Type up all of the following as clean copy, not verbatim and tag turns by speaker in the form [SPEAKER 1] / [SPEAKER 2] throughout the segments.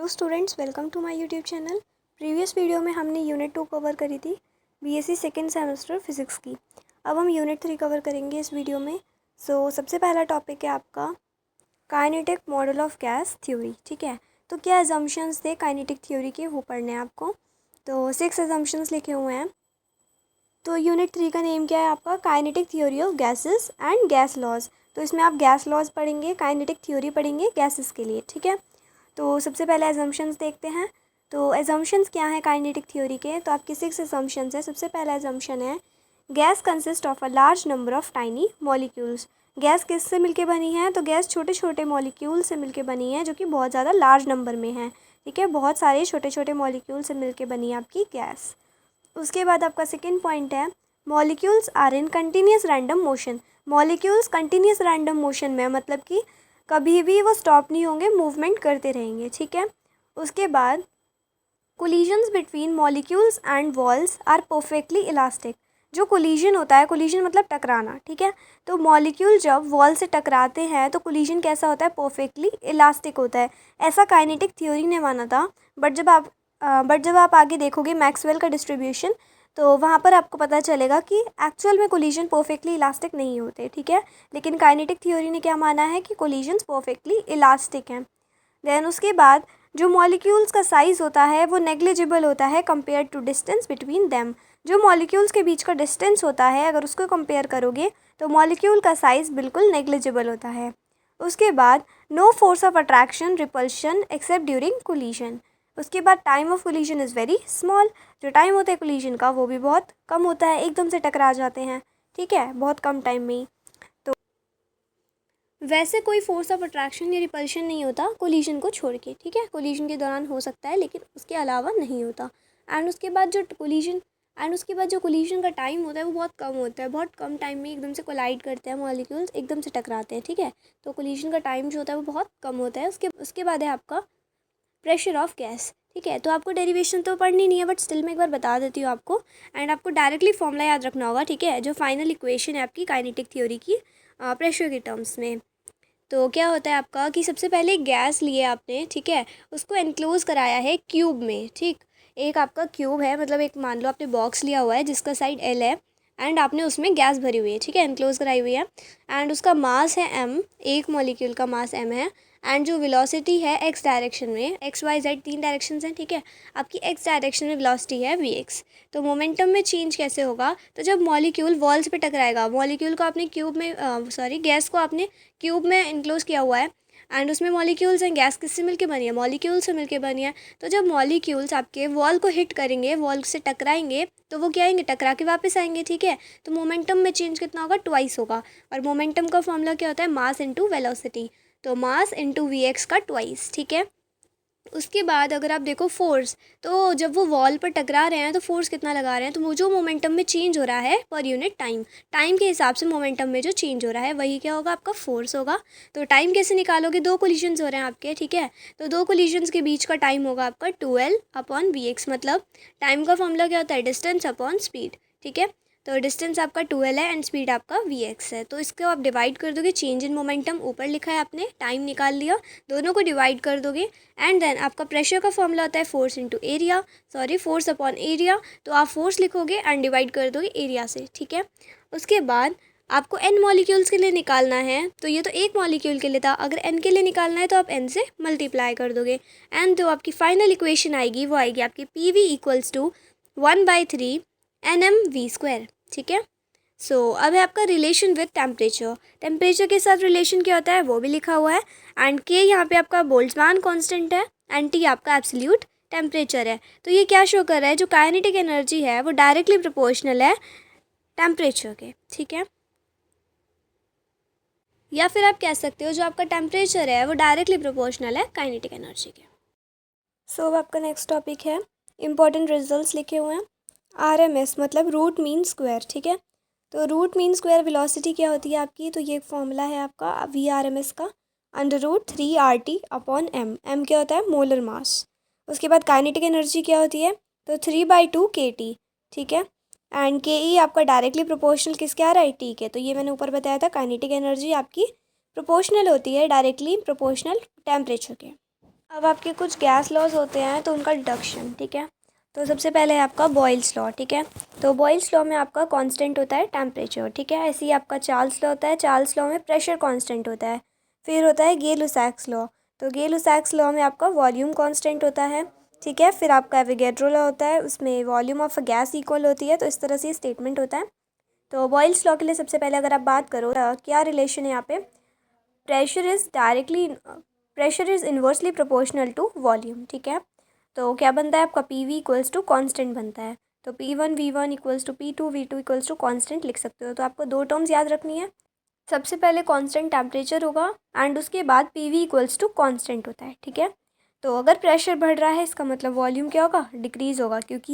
[SPEAKER 1] Students, welcome to my YouTube channel. Previous video में हमने unit 2 cover करी थी, बीएससी सेकेंड सेमेस्टर फिज़िक्स की। अब हम यूनिट 3 कवर करेंगे इस वीडियो में। सबसे पहला टॉपिक है आपका kinetic model of gas theory. ठीक है, तो क्या अजम्पशंस थे काइनेटिक थ्योरी के, वो पढ़ने हैं आपको। तो 6 अजम्पशंस लिखे हुए हैं। तो यूनिट 3 का नेम क्या है आपका, kinetic theory of gases and gas laws. तो इसमें आप गैस लॉज पढ़ेंगे, काइनेटिक थ्योरी पढ़ेंगे गैसेस के लिए। ठीक है, तो सबसे पहले एजम्पशंस देखते हैं। तो एजम्पशंस क्या है काइनेटिक थ्योरी के, तो आपके 6 एजम्पशंस है। सबसे पहला एजम्पशन है gas consist of a large number of tiny molecules. Gas किससे मिलके बनी है, तो गैस छोटे छोटे मॉलिक्यूल से मिलके बनी है, जो कि बहुत ज़्यादा लार्ज नंबर में है। ठीक है, बहुत सारे छोटे छोटे मॉलिक्यूल से मिलके बनी है आपकी गैस। उसके बाद आपका सेकेंड पॉइंट है molecules are in continuous random motion. Molecules continuous random motion में, मतलब कि कभी भी वो स्टॉप नहीं होंगे, मूवमेंट करते रहेंगे। ठीक है, उसके बाद collisions between molecules and walls are perfectly elastic. जो कोलिजन होता है, कोलिजन मतलब टकराना। ठीक है, तो मॉलिक्यूल जब वॉल से टकराते हैं तो कोलिजन कैसा होता है, परफेक्टली इलास्टिक होता है। ऐसा काइनेटिक थ्योरी ने माना था, बट जब आप आगे देखोगे मैक्सवेल का डिस्ट्रीब्यूशन, तो वहाँ पर आपको पता चलेगा कि एक्चुअल में कोलिजन परफेक्टली इलास्टिक नहीं होते। ठीक है, लेकिन काइनेटिक थ्योरी ने क्या माना है कि कोलिजन्स परफेक्टली इलास्टिक हैं। देन उसके बाद जो मॉलिक्यूल्स का साइज़ होता है वो नेग्लिजिबल होता है compare to distance between them. जो मॉलिक्यूल्स के बीच का डिस्टेंस होता है, अगर उसको कंपेयर करोगे तो मॉलिक्यूल का साइज़ बिल्कुल नेग्लिजिबल होता है। उसके बाद no force of attraction repulsion except during collision. उसके बाद time of collision is very small. जो टाइम होता है कोलिजन का वो भी बहुत कम होता है, एकदम से टकरा जाते हैं। ठीक है, बहुत कम टाइम में ही। तो वैसे कोई फोर्स ऑफ अट्रैक्शन या रिपल्शन नहीं होता कोलिजन को छोड़ के। ठीक है, कोलिजन के दौरान हो सकता है लेकिन उसके अलावा नहीं होता। एंड उसके बाद जो कोलिजन का टाइम होता है वो बहुत कम होता है। बहुत कम टाइम में एकदम से कोलाइड करते हैं मॉलिक्यूल्स, एकदम से टकराते हैं। ठीक है, तो कोलिजन का टाइम जो होता है वो बहुत कम होता है। उसके बाद है आपका प्रेशर ऑफ गैस। ठीक है, तो आपको डेरिवेशन तो पढ़नी नहीं है, बट स्टिल मैं एक बार बता देती हूँ आपको। एंड आपको डायरेक्टली फॉर्मूला याद रखना होगा। ठीक है, जो फाइनल इक्वेशन है आपकी काइनेटिक थ्योरी की प्रेशर के टर्म्स में। तो क्या होता है आपका कि सबसे पहले गैस लिए आपने, ठीक है, उसको एनक्लोज कराया है क्यूब में। ठीक, एक आपका क्यूब है, मतलब एक मान लो आपने बॉक्स लिया हुआ है जिसका साइड एल है, एंड आपने उसमें गैस भरी हुई है। ठीक है, एनक्लोज कराई हुई है, एंड उसका मास है एम, एक मॉलिक्यूल का मास एम है। एंड जो वेलोसिटी है एक्स डायरेक्शन में, एक्स वाई जेड 3 डायरेक्शंस हैं। ठीक है, आपकी एक्स डायरेक्शन में वेलोसिटी है वी एक्स। तो मोमेंटम में चेंज कैसे होगा, तो जब मॉलिक्यूल वॉल्स पे टकराएगा, मॉलिक्यूल को आपने क्यूब में गैस को आपने क्यूब में इनक्लोज किया हुआ है, एंड उसमें मॉलिक्यूल्स हैं। गैस किससे मिलके बनी है, मॉलिक्यूल से मिलके बनी है। तो जब मॉलिक्यूल्स आपके वॉल को हिट करेंगे, वॉल से टकराएंगे, तो वो क्या आएंगे, टकरा के वापस आएंगे। ठीक है, तो मोमेंटम में चेंज कितना होगा, ट्वाइस होगा। और मोमेंटम का फॉर्मूला क्या होता है, मास इंटू वेलोसिटी। तो मास इंटू वी एक्स का ट्वाइस। ठीक है, उसके बाद अगर आप देखो फोर्स, तो जब वो वॉल पर टकरा रहे हैं तो फोर्स कितना लगा रहे हैं, तो वो जो मोमेंटम में चेंज हो रहा है पर यूनिट टाइम के हिसाब से मोमेंटम में जो चेंज हो रहा है वही क्या होगा, आपका फोर्स होगा। तो टाइम कैसे निकालोगे, दो कोलिजन्स हो रहे हैं आपके। ठीक है, तो दो कोलिजन्स के बीच का टाइम होगा आपका 2L अपॉन वी एक्स। मतलब टाइम का फॉर्मूला क्या होता है, डिस्टेंस अपॉन स्पीड। ठीक है, तो डिस्टेंस आपका 2L है एंड स्पीड आपका Vx है। तो इसको आप डिवाइड कर दोगे, चेंज इन मोमेंटम ऊपर लिखा है आपने, टाइम निकाल लिया, दोनों को डिवाइड कर दोगे। एंड देन आपका प्रेशर का फॉर्मूला होता है force into area, force upon area. तो आप फोर्स लिखोगे एंड डिवाइड कर दोगे एरिया से। ठीक है, उसके बाद आपको n मॉलिक्यूल्स के लिए निकालना है, तो ये तो एक मॉलिक्यूल के लिए था। अगर n के लिए निकालना है तो आप n से मल्टीप्लाई कर दोगे, एंड जो आपकी फाइनल इक्वेशन आएगी वो आएगी आपकी PV इक्वल्स टू 1/3 NmV²। ठीक है, अब है आपका रिलेशन विद टेम्परेचर। टेम्परेचर के साथ रिलेशन क्या होता है वो भी लिखा हुआ है। एंड के यहाँ पे आपका बोल्ट्जमान कांस्टेंट है, एंड टी आपका एब्सोल्यूट टेम्परेचर है। तो ये क्या शो कर रहा है, जो काइनेटिक एनर्जी है वो डायरेक्टली प्रोपोर्शनल है टेम्परेचर के। ठीक है, या फिर आप कह सकते हो जो आपका टेम्परेचर है वो डायरेक्टली प्रोपोर्शनल है काइनेटिक एनर्जी के। अब आपका नेक्स्ट टॉपिक है, इंपॉर्टेंट रिजल्ट्स लिखे हुए हैं। RMS मतलब रूट मीन स्क्वायर। ठीक है, तो रूट मीन स्क्वायर वेलोसिटी क्या होती है आपकी, तो ये फॉर्मूला है आपका VRMS का, √3RT अपॉन m क्या होता है, मोलर मास। उसके बाद काइनेटिक एनर्जी क्या होती है, तो 3/2 kT। ठीक है, एंड KE आपका डायरेक्टली प्रोपोर्शनल किसके आ रहा है, T के। तो ये मैंने ऊपर बताया था, काइनेटिक एनर्जी आपकी प्रोपोर्शनल होती है, डायरेक्टली प्रोपोर्शनल टेम्परेचर के। अब आपके कुछ गैस लॉज होते हैं तो उनका डिडक्शन, ठीक है। तो सबसे पहले है आपका बॉयल्स लॉ, ठीक है। तो बॉयल्स लॉ में आपका कांस्टेंट होता है टेम्परेचर, ठीक है। ऐसे ही आपका चार्ल्स लॉ होता है, चार्ल्स लॉ में प्रेशर कांस्टेंट होता है। फिर होता है गे-लुसाक्स लॉ, तो गे-लुसाक्स लॉ में आपका वॉल्यूम कांस्टेंट होता है, ठीक है। फिर आपका एवोगैड्रो लॉ होता है, उसमें volume of a gas equal होती है। तो इस तरह से स्टेटमेंट होता है। तो बॉयल्स लॉ के लिए सबसे पहले अगर आप बात करो क्या रिलेशन है यहाँ पे, pressure is inversely proportional to volume, ठीक है। तो क्या बनता है आपका P V equals to constant बनता है। तो P1 V1 equals to P2 V2 equals to constant लिख सकते हो। तो आपको दो टर्म्स याद रखनी है। सबसे पहले कांस्टेंट टेम्परेचर होगा एंड उसके बाद P V equals to constant होता है, ठीक है। तो अगर प्रेशर बढ़ रहा है इसका मतलब वॉल्यूम क्या होगा, डिक्रीज़ होगा, क्योंकि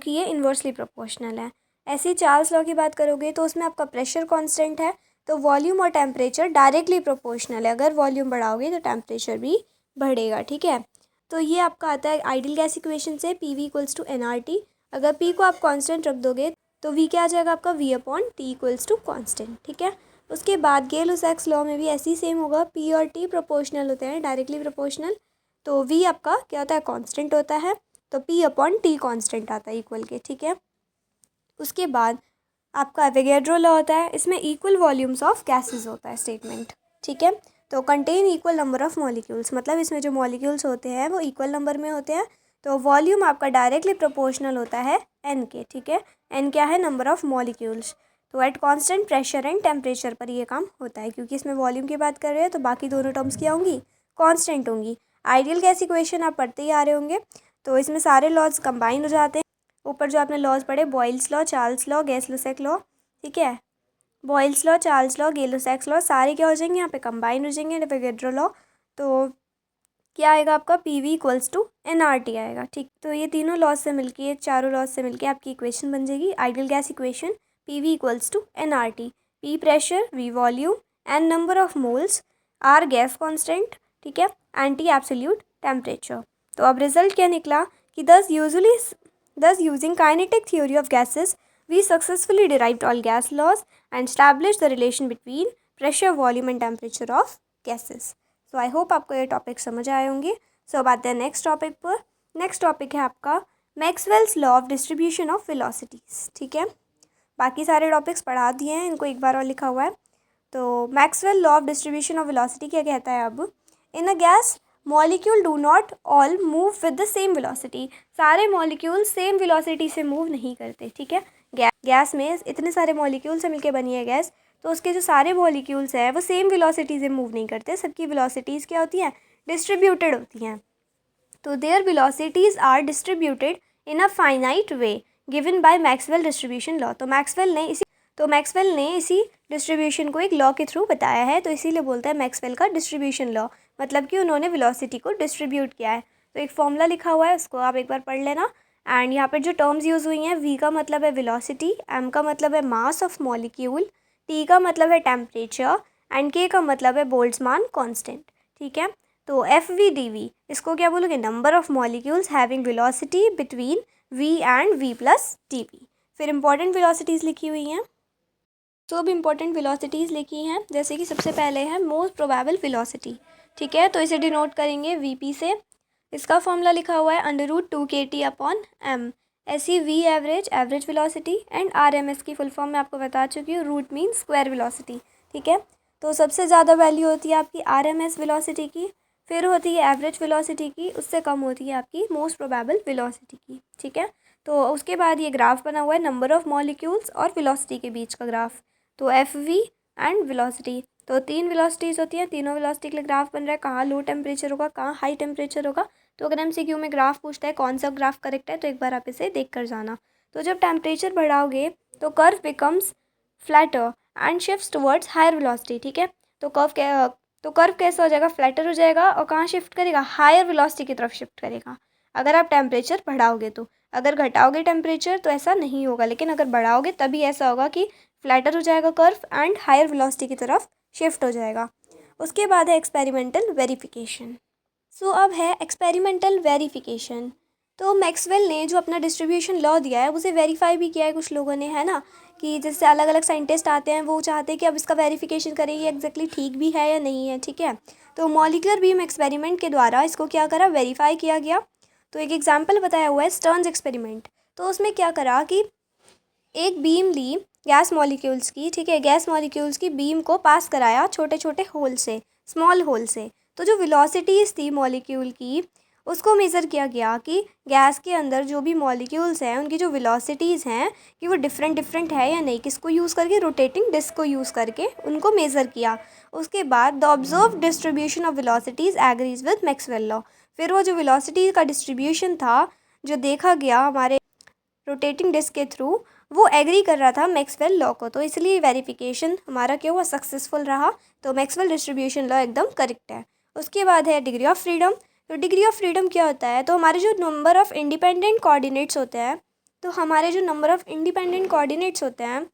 [SPEAKER 1] ये इन्वर्सली प्रोपोर्शनल है। ऐसे ही चार्ल्स लॉ की बात करोगे तो उसमें आपका प्रेशर कांस्टेंट है, तो वॉल्यूम और टेम्परेचर डायरेक्टली प्रोपोर्शनल है। अगर वॉल्यूम बढ़ाओगे तो टेम्परेचर भी बढ़ेगा, ठीक है। तो ये आपका आता है आइडियल गैस इक्वेशन से, P V equals to NRT। अगर पी को आप कांस्टेंट रख दोगे तो वी क्या आ जाएगा आपका V/T इक्वल्स टू कांस्टेंट, ठीक है। उसके बाद गे-लुसाक्स लॉ में भी ऐसे ही सेम होगा, पी और टी प्रोपोर्शनल होते हैं, डायरेक्टली प्रोपोर्शनल। तो वी आपका क्या होता है, कांस्टेंट होता है, तो P/T कांस्टेंट आता है इक्वल के, ठीक है। उसके बाद आपका एवोगैड्रो लॉ होता है, इसमें इक्वल वॉल्यूम्स ऑफ गैसेस होता है स्टेटमेंट, ठीक है। तो contain equal number of molecules, मतलब इसमें जो मॉलिक्यूल्स होते हैं वो इक्वल नंबर में होते हैं। तो वॉल्यूम आपका डायरेक्टली प्रोपोर्शनल होता है एन के, ठीक है। एन क्या है, नंबर ऑफ मॉलिक्यूल्स। तो at constant pressure and temperature पर ये काम होता है, क्योंकि इसमें वॉल्यूम की बात कर रहे हैं तो बाकी दोनों टर्म्स क्या होंगी, कांस्टेंट होंगी। आइडियल गैस इक्वेशन आप पढ़ते ही आ रहे होंगे, तो इसमें सारे लॉज कंबाइन हो जाते हैं। ऊपर जो आपने लॉज पढ़े, Boyle's law, Charles law, Gay-Lussac law, ठीक है। Boyle's law, Charles law, Gay-Lussac law सारे क्या हो जाएंगे, यहाँ पे कंबाइन हो जाएंगे। एवोगैड्रो लॉ, तो क्या आएगा आपका P V equals to NRT आएगा, ठीक। तो ये तीनों लॉज से मिलके, ये चारों लॉज से मिलके आपकी इक्वेशन बन जाएगी ideal gas equation, P V equals to NRT। P pressure, V volume, N number of moles, R gas constant, ठीक है, एंड टी एब्सोल्यूट टेम्परेचर। तो अब रिजल्ट क्या निकला कि thus using kinetic theory of gases we successfully derived all gas laws and established the relation between pressure, volume and temperature of gases. So I hope आपको ये topic समझ आए होंगे। सो अब आते हैं नेक्स्ट टॉपिक पर। नेक्स्ट टॉपिक है आपका Maxwell's law of distribution of velocities, ठीक है। बाकी सारे टॉपिक्स पढ़ा दिए हैं, इनको एक बार और लिखा हुआ है। तो Maxwell law of distribution of velocity क्या कहता है, अब in a gas molecule do not all move with the same velocity. सारे मॉलिक्यूल सेम वेलोसिटी से मूव नहीं करते, ठीक है। गैस में इतने सारे मॉलिक्यूल से मिलकर बनी है गैस, तो उसके जो सारे मॉलिक्यूल्स हैं वो सेम वेलोसिटी से मूव नहीं करते। सबकी वेलोसिटीज़ क्या होती हैं, डिस्ट्रीब्यूटेड होती हैं। तो their velocities are distributed in a finite way given by Maxwell distribution law. तो मैक्सवेल ने इसी डिस्ट्रीब्यूशन को एक लॉ के थ्रू बताया है, तो इसीलिए बोलता है मैक्सवेल का डिस्ट्रीब्यूशन लॉ, मतलब कि उन्होंने वेलोसिटी को डिस्ट्रीब्यूट किया है। तो एक फॉर्मूला लिखा हुआ है, उसको आप एक बार पढ़ लेना। एंड यहाँ पर जो टर्म्स यूज़ हुई हैं, वी का मतलब है वेलोसिटी, एम का मतलब है मास ऑफ मॉलिक्यूल, टी का मतलब है टेम्परेचर, एंड के का मतलब है बोल्ट्जमान कांस्टेंट, ठीक है। तो FV/dV इसको क्या बोलोगे, number of molecules having velocity between V and V+dV। फिर इंपॉर्टेंट वेलोसिटीज़ लिखी हुई हैं। तो अब इंपॉर्टेंट वेलोसिटीज़ लिखी हैं, जैसे कि सबसे पहले है मोस्ट प्रोबेबल वेलोसिटी, ठीक है। तो इसे डिनोट करेंगे VP से। इसका फॉर्मूला लिखा हुआ है √2kT/m। ऐसी V average velocity, and RMS की फुल फॉर्म मैं आपको बता चुकी हूँ, रूट मीन स्क्वायर वेलोसिटी, ठीक है। तो सबसे ज़्यादा वैल्यू होती है आपकी RMS वेलोसिटी की, फिर होती है एवरेज वेलोसिटी की, उससे कम होती है आपकी मोस्ट प्रोबेबल वेलोसिटी की, ठीक है। तो उसके बाद ये ग्राफ बना हुआ है नंबर ऑफ मॉलिक्यूल्स और वेलोसिटी के बीच का ग्राफ। तो FV एंड वेलोसिटी, तो तीन वेलोसिटीज़ होती हैं, तीनों वेलोसिटी के लिए ग्राफ बन रहा है, कहाँ लो टेम्परेचर होगा, कहाँ हाई टेम्परेचर होगा। तो अगर MCQ में ग्राफ पूछता है कौन सा ग्राफ करेक्ट है, तो एक बार आप इसे देख कर जाना। तो जब टेम्परेचर बढ़ाओगे तो curve becomes flatter and shifts towards higher velocity, ठीक है। तो कर्व कैसा हो जाएगा, फ्लैटर हो जाएगा, और कहाँ शिफ्ट करेगा, हायर वेलोसिटी की तरफ शिफ्ट करेगा अगर आप टेम्परेचर बढ़ाओगे। तो अगर घटाओगे टेम्परेचर तो ऐसा नहीं होगा, लेकिन अगर बढ़ाओगे तभी ऐसा होगा कि फ्लैटर हो जाएगा कर्व एंड हायर वेलोसिटी की तरफ शिफ्ट हो जाएगा। उसके बाद है एक्सपेरिमेंटल वेरिफिकेशन। सो अब है एक्सपेरिमेंटल वेरिफिकेशन। तो मैक्सवेल ने जो अपना डिस्ट्रीब्यूशन लॉ दिया है उसे वेरीफाई भी किया है कुछ लोगों ने, है ना, कि जैसे अलग अलग साइंटिस्ट आते हैं वो चाहते हैं कि अब इसका वेरिफिकेशन करें ये एग्जैक्टली ठीक भी है या नहीं है, ठीक है। तो मॉलिक्यूलर बीम एक्सपेरिमेंट के द्वारा इसको क्या करा, वेरीफाई किया गया। तो एक एग्जाम्पल बताया हुआ है स्टर्न्स एक्सपेरिमेंट। तो उसमें क्या करा कि एक बीम ली गैस मॉलिक्यूल्स की, ठीक है, गैस मॉलिक्यूल्स की बीम को पास कराया छोटे छोटे होल से, स्मॉल होल से। तो जो वेलोसिटीज़ थी मॉलिक्यूल की उसको मेज़र किया गया कि गैस के अंदर जो भी मॉलिक्यूल्स हैं उनकी जो वेलोसिटीज़ हैं कि वो डिफरेंट डिफरेंट है या नहीं, किसको यूज़ करके, रोटेटिंग डिस्क को यूज़ करके उनको मेज़र किया। उसके बाद the observe distribution of velocities agrees with Maxwell law. फिर वो जो वेलोसिटी का डिस्ट्रीब्यूशन था जो देखा गया हमारे रोटेटिंग डिस्क के थ्रू, वो एग्री कर रहा था मैक्सवेल लॉ को। तो इसलिए वेरिफिकेशन हमारा क्या हुआ, सक्सेसफुल रहा। तो मैक्सवेल डिस्ट्रीब्यूशन लॉ एकदम करेक्ट है। उसके बाद है डिग्री ऑफ फ्रीडम। तो डिग्री ऑफ फ्रीडम क्या होता है, तो हमारे जो नंबर ऑफ़ इंडिपेंडेंट कोऑर्डिनेट्स होते हैं, तो हमारे जो नंबर ऑफ़ इंडिपेंडेंट कोऑर्डिनेट्स होते हैं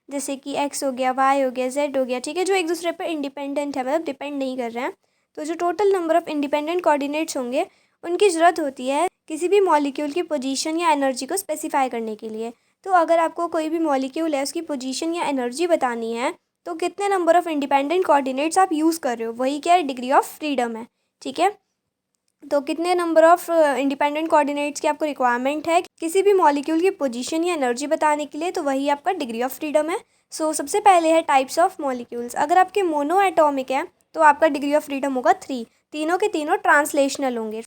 [SPEAKER 1] जैसे कि एक्स हो गया, वाई हो गया, जेड हो गया, ठीक है, जो एक दूसरे पर इंडिपेंडेंट है, मतलब डिपेंड नहीं कर रहे हैं। तो जो total number of independent coordinates होंगे उनकी ज़रूरत होती है किसी भी मॉलिक्यूल की पोजीशन या एनर्जी को स्पेसिफाई करने के लिए। तो अगर आपको कोई भी मॉलिक्यूल है उसकी पोजीशन या एनर्जी बतानी है तो कितने नंबर ऑफ़ इंडिपेंडेंट कोऑर्डिनेट्स आप यूज़ कर रहे हो, वही क्या है, डिग्री ऑफ फ्रीडम है, ठीक है। तो कितने नंबर ऑफ़ इंडिपेंडेंट कोऑर्डिनेट्स की आपको रिक्वायरमेंट है किसी भी मॉलिक्यूल की पोजीशन या एनर्जी बताने के लिए, तो वही आपका डिग्री ऑफ फ्रीडम है। सो सबसे पहले है टाइप्स ऑफ मॉलिक्यूल्स। अगर आपके मोनो एटॉमिक है तो आपका डिग्री ऑफ फ्रीडम होगा 3, तीनों के तीनों ट्रांसलेशनल होंगे,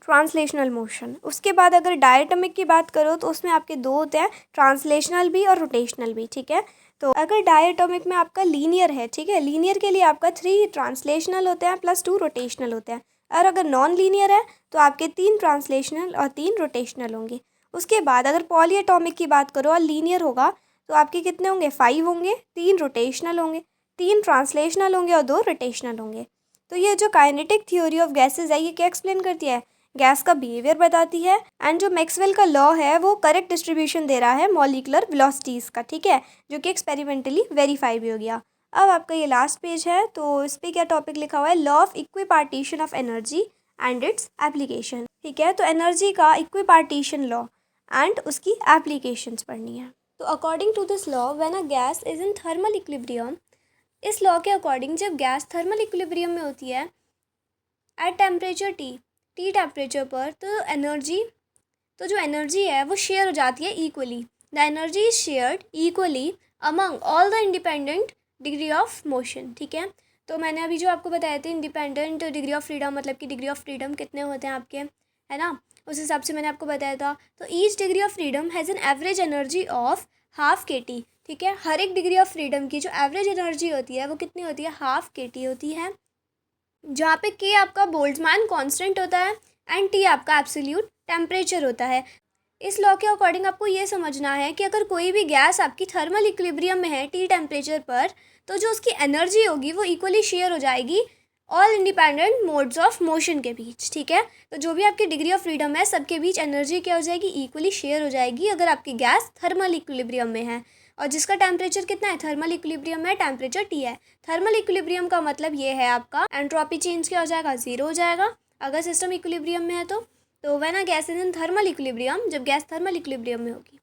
[SPEAKER 1] ट्रांसलेशनल मोशन। उसके बाद अगर डायटोमिक की बात करो तो उसमें आपके दो होते हैं, ट्रांसलेशनल भी और रोटेशनल भी, ठीक है। तो अगर डायटोमिक में आपका लीनियर है, ठीक है, लीनियर के लिए आपका 3 ट्रांसलेशनल होते हैं प्लस 2 रोटेशनल होते हैं। और अगर नॉन लीनियर है तो आपके 3 ट्रांसलेशनल और 3 रोटेशनल होंगे। उसके बाद अगर पॉलीएटॉमिक की बात करो और लीनियर होगा तो आपके कितने होंगे, 5 होंगे, 3 रोटेशनल होंगे, 3 ट्रांसलेशनल होंगे और 2 रोटेशनल होंगे। तो ये जो काइनेटिक थ्योरी ऑफ गैसेज है ये क्या एक्सप्लेन करती है, गैस का बिहेवियर बताती है। एंड जो मैक्सवेल का लॉ है वो करेक्ट डिस्ट्रीब्यूशन दे रहा है मॉलिकुलर वेलोसिटीज़ का, ठीक है, जो कि एक्सपेरिमेंटली वेरीफाई भी हो गया। अब आपका ये लास्ट पेज है तो इस पर क्या टॉपिक लिखा हुआ है, law of equipartition of energy and its application, ठीक है। तो एनर्जी का इक्विपार्टीशन लॉ एंड उसकी एप्लीकेशंस पढ़नी है। तो according to this law when a gas is in thermal equilibrium, इस लॉ के अकॉर्डिंग जब गैस थर्मल इक्विलिब्रियम में होती है एट टेम्परेचर टी टेम्परेचर पर, तो जो एनर्जी है वो शेयर हो जाती है equally. The energy is shared equally among all the independent degree of motion, ठीक है। तो मैंने अभी जो आपको बताए थे इंडिपेंडेंट डिग्री ऑफ फ्रीडम, मतलब कि डिग्री ऑफ फ्रीडम कितने होते हैं आपके, है ना, उस हिसाब से मैंने आपको बताया था। तो each degree of freedom has an average energy of half kT, ठीक है। हर एक डिग्री ऑफ फ्रीडम की जो एवरेज एनर्जी होती है वो कितनी होती है, हाफ kT होती है, जहाँ पे K आपका बोल्ट्जमैन कांस्टेंट होता है एंड T आपका एब्सोल्यूट टेम्परेचर होता है। इस लॉ के अकॉर्डिंग आपको ये समझना है कि अगर कोई भी गैस आपकी थर्मल इक्विलिब्रियम में है T टेम्परेचर पर, तो जो उसकी एनर्जी होगी वो इक्वली शेयर हो जाएगी all independent modes of motion के बीच, ठीक है। तो जो भी आपकी डिग्री ऑफ फ्रीडम है सबके बीच एनर्जी क्या हो जाएगी, इक्वली शेयर हो जाएगी अगर आपकी गैस थर्मल इक्विलिब्रियम में है। और जिसका टेम्परेचर कितना है, थर्मल इक्विलिब्रियम में टेम्परेचर T है। थर्मल इक्विलिब्रियम का मतलब ये है आपका एंट्रोपी चेंज क्या हो जाएगा, 0 हो जाएगा अगर सिस्टम इक्विलिब्रियम में है तो when a gas is in thermal equilibrium, जब गैस थर्मल इक्विलिब्रियम में होगी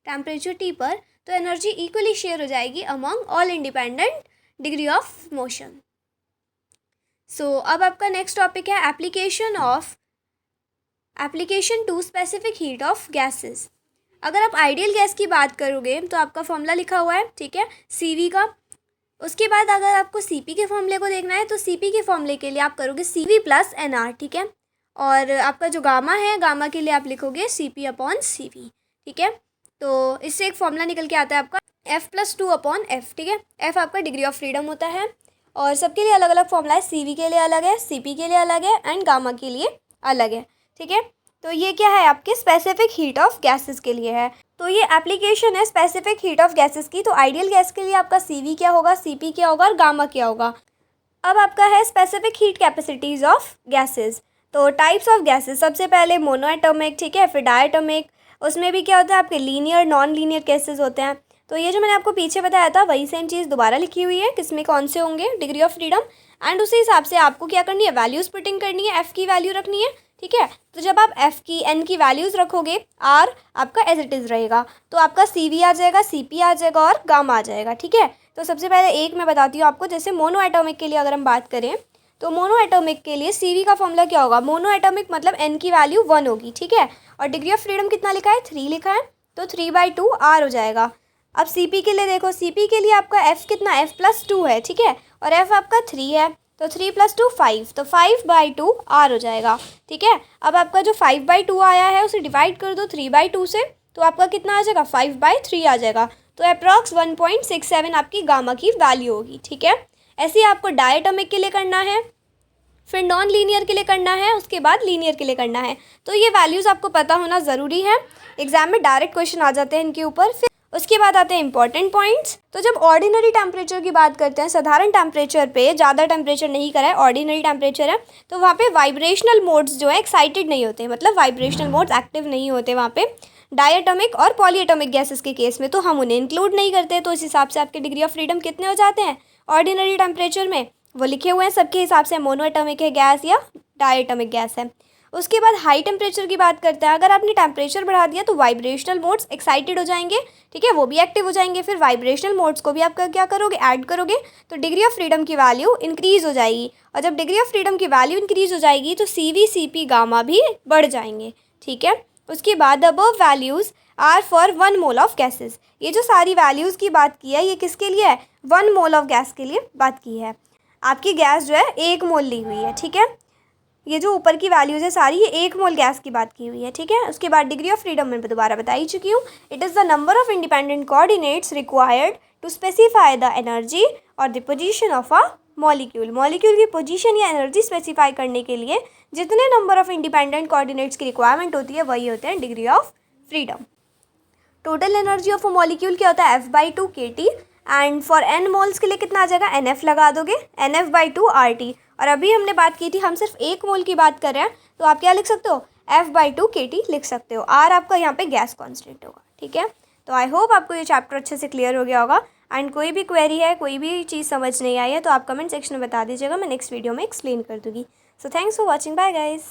[SPEAKER 1] टेम्परेचर T पर, तो एनर्जी इक्वली शेयर हो जाएगी among all independent degree of motion. So अब आपका नेक्स्ट टॉपिक है application to specific heat of gases. अगर आप आइडियल गैस की बात करोगे तो आपका फॉर्मूला लिखा हुआ है, ठीक है, CV का। उसके बाद अगर आपको CP के फॉर्मूले को देखना है तो CP के फॉर्मूले के लिए आप करोगे CV + NR, ठीक है। और आपका जो गामा है, गामा के लिए आप लिखोगे CP/CV, ठीक है। तो इससे एक फॉर्मूला निकल के आता है आपका F + 2/F, ठीक है। F आपका डिग्री ऑफ फ्रीडम होता है और सबके लिए अलग अलग फॉर्मूला है, CV के लिए अलग है, CP के लिए अलग है एंड गामा के लिए अलग है, ठीक है। तो ये क्या है, आपके स्पेसिफिक हीट ऑफ गैसेस के लिए है। तो ये एप्लीकेशन है स्पेसिफिक हीट ऑफ गैसेस की। तो आइडियल गैस के लिए आपका CV क्या होगा, CP क्या होगा और गामा क्या होगा। अब आपका है specific heat capacities of gases. तो टाइप्स ऑफ गैसेस, सबसे पहले मोनो एटॉमिक, ठीक है, फिर डायटोमिक, उसमें भी क्या होता है आपके लीनियर नॉन लीनियर केसेस होते हैं। तो ये जो मैंने आपको पीछे बताया था वही सेम चीज़ दोबारा लिखी हुई है, किसमें कौन से होंगे, डिग्री ऑफ फ्रीडम, एंड उसी हिसाब से आपको क्या करनी है, वैल्यूज़ पुटिंग करनी है, F की वैल्यू रखनी है, ठीक है। तो जब आप एफ की एन की वैल्यूज़ रखोगे, आर आपका एज इट इज़ रहेगा, तो आपका सी वी आ जाएगा, सी पी आ जाएगा और गामा आ जाएगा, ठीक है। तो सबसे पहले एक मैं बताती हूँ आपको, जैसे मोनो एटॉमिक के लिए अगर हम बात करें तो मोनो एटॉमिक के लिए सी वी का फॉर्मूला क्या होगा, मोनो एटॉमिक मतलब एन की वैल्यू 1 होगी, ठीक है। और डिग्री ऑफ फ्रीडम कितना लिखा है, 3 लिखा है, तो 3/2 आर हो जाएगा। अब सी पी के लिए देखो, सी पी के लिए आपका एफ कितना, एफ प्लस 2 है, ठीक है, और एफ आपका 3 है, तो 3 + 2 5, तो 5/2 आर हो जाएगा, ठीक है। अब आपका जो 5/2 आया है उसे डिवाइड कर दो 3/2 से, तो आपका कितना आ जाएगा, 5/3 आ जाएगा, तो अप्रॉक्स 1.67 आपकी गामा की वैल्यू होगी, ठीक है। ऐसे ही आपको डायटोमिक के लिए करना है, फिर नॉन लीनियर के लिए करना है, उसके बाद लीनियर के लिए करना है। तो ये वैल्यूज़ आपको पता होना ज़रूरी है, एग्जाम में डायरेक्ट क्वेश्चन आ जाते हैं इनके ऊपर। फिर उसके बाद आते हैं इंपॉर्टेंट पॉइंट्स। तो जब ऑर्डिनरी टेम्परेचर की बात करते हैं, साधारण टेम्परेचर पे, ज़्यादा टेम्परेचर नहीं करा है, ऑर्डिनरी टेम्परेचर है, तो वहाँ पे वाइब्रेशनल मोड्स जो है एक्साइटेड नहीं होते, मतलब वाइब्रेशनल मोड्स एक्टिव नहीं होते वहाँ पे डायटोमिक और पॉलीएटोमिक गैसेस के केस में, तो हम उन्हें इंक्लूड नहीं करते। तो इस हिसाब से आपके डिग्री ऑफ फ्रीडम कितने हो जाते हैं ऑर्डिनरी टेम्परेचर में, वो लिखे हुए हैं सबके हिसाब से, मोनोएटॉमिक है गैस या डायटोमिक गैस है। उसके बाद हाई टेम्परेचर की बात करते हैं, अगर आपने टेम्परेचर बढ़ा दिया तो वाइब्रेशनल मोड्स एक्साइटेड हो जाएंगे, ठीक है, वो भी एक्टिव हो जाएंगे, फिर वाइब्रेशनल मोड्स को भी आप क्या करोगे, ऐड करोगे, तो डिग्री ऑफ फ्रीडम की वैल्यू इंक्रीज़ हो जाएगी। और जब डिग्री ऑफ फ्रीडम की वैल्यू इंक्रीज़ हो जाएगी तो C V C P gamma भी बढ़ जाएंगे, ठीक है। उसके बाद above values are for 1 mole of gases, ये जो सारी वैल्यूज़ की बात की है ये किसके लिए है, 1 मोल ऑफ गैस के लिए बात की है। आपकी गैस जो है 1 मोल ली हुई है, ठीक है, ये जो ऊपर की वैल्यूज़ है सारी ये 1 मोल गैस की बात की हुई है, ठीक है। उसके बाद डिग्री ऑफ फ्रीडम में दोबारा बता ही चुकी हूँ, it is the number of independent coordinates required to specify the energy और the position of a molecule. Molecule की पोजीशन या एनर्जी स्पेसिफाई करने के लिए जितने नंबर ऑफ इंडिपेंडेंट कोऑर्डिनेट्स की रिक्वायरमेंट होती है वही होते हैं degree of freedom. Total energy of a molecule क्या होता है, F/2 kT, and for n moles के लिए कितना आ जाएगा, NF लगा दोगे, NF/2 RT। और अभी हमने बात की थी, हम सिर्फ 1 मोल की बात कर रहे हैं, तो आप क्या लिख सकते हो, F/2 kT लिख सकते हो। R आपका यहाँ पे गैस कॉन्स्टेंट होगा, ठीक है। तो आई होप आपको ये चैप्टर अच्छे से क्लियर हो गया होगा, एंड कोई भी क्वेरी है, कोई भी चीज़ समझ नहीं आई है तो आप कमेंट सेक्शन में बता दीजिएगा, मैं नेक्स्ट वीडियो में एक्सप्लेन कर दूँगी। So thanks for watching, bye guys.